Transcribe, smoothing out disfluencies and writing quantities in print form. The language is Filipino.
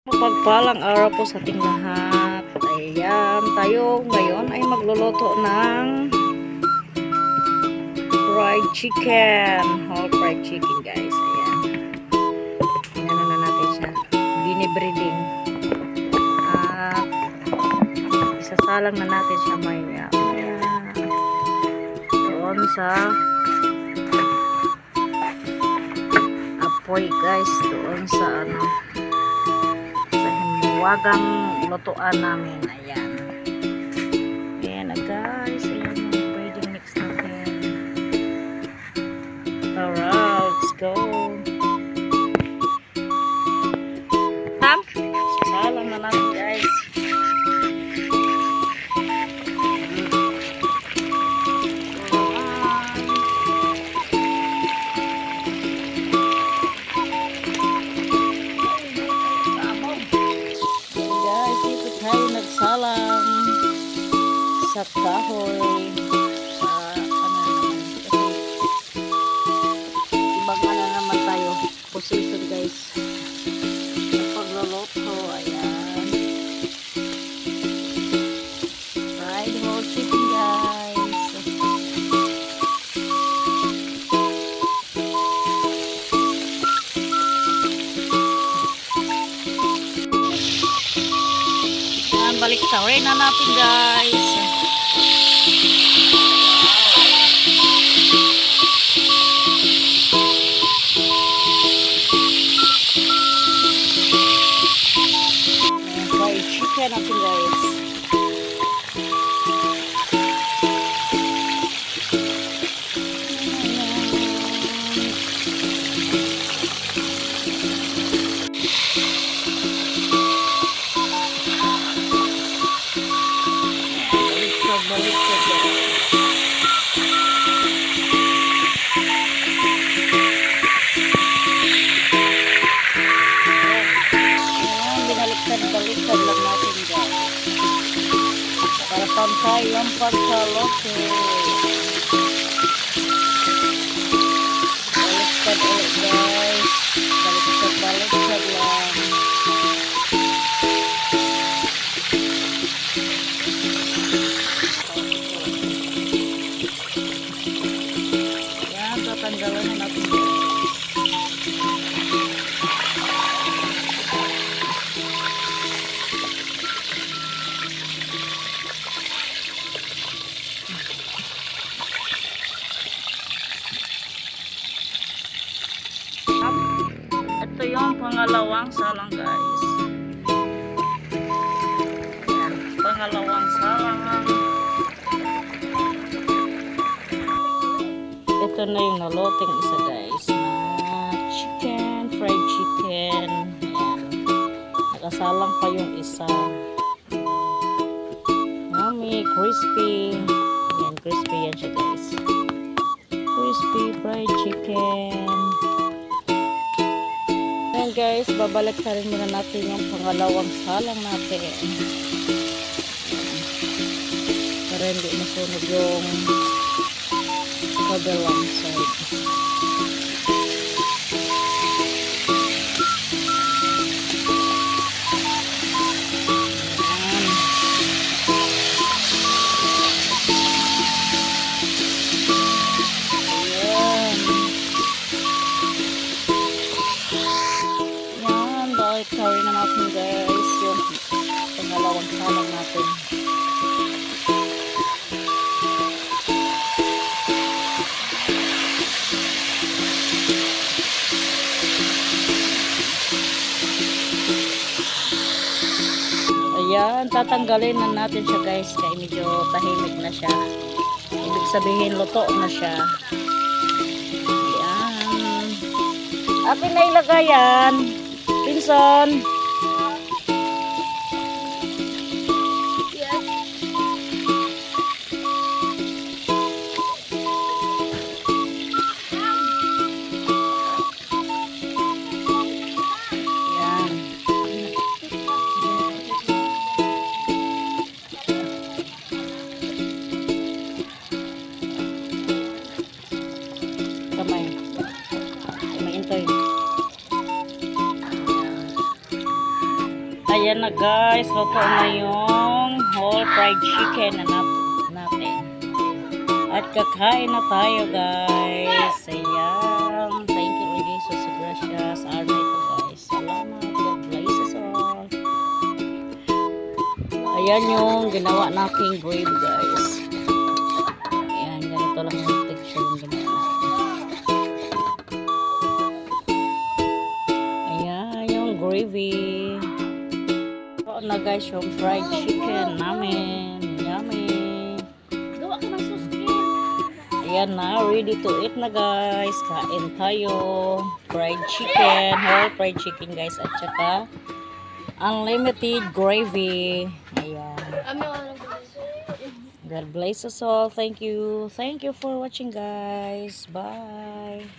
Pagpalang araw po sa ating lahat. Ayan, tayo ngayon ay magluluto ng fried chicken. Whole fried chicken, guys. Ayan. Ayan na natin siya. Binibreading. At isasalang na natin siya maya. Doon sa apoy, guys. Doon sa wagang lutuan namin. Ayan. Ayan na, guys. Ayan yung breading mix natin. Alright, let's go. Salang na natin, guys. Nagsalang sa kahoy sa ibang naman tayo position, guys, sa pagluluto. Ayan, fried whole chicken, guys. Balik sa rin na natin, guys. Fried chicken natin, guys. Baliktad lang natin, guys, para pantay ang pagkaloto. Baliktad ulit, guys. Baliktad lang. Yan, tatanggalan na natin, guys. Ito yung pangalawang salang, guys. Ayan, pangalawang salang. Ito na yung naloting isa, guys, na chicken, fried chicken. Ayan, nakasalang pa yung isa. Yummy, crispy. Ayan, crispy yan siya, guys. Crispy fried chicken. Ayan, guys, babalik rin muna natin yung pangalawang salang natin para hindi masunog yung kabilang side. Sorry na natin, guys, yung pangalawang salang natin. Ayan, tatanggalin na natin siya, guys, kaya medyo tahimik na siya. Ibig sabihin, luto na siya. Ayan, akin na ilagay yan, pinsan. Kamay. Kamay ito. Ayan na guys, luto na yung whole fried chicken na natin. At kakain na tayo guys. Ayan. Thank you Lord Jesus sa grasya sa araw ito guys. Salamat. God bless us all. Ayan yung ginawa nating gravy guys. Ayan, ganito lang yung texture yung ginawa natin. Ayan yung gravy. Ito na guys yung fried chicken namin. Yummy. Gawa ka ng suskin. Ayan na, ready to eat na guys. Kain tayo. Fried chicken, whole fried chicken guys. At saka unlimited gravy. Ayan. God bless us all. Thank you. Thank you for watching guys. Bye.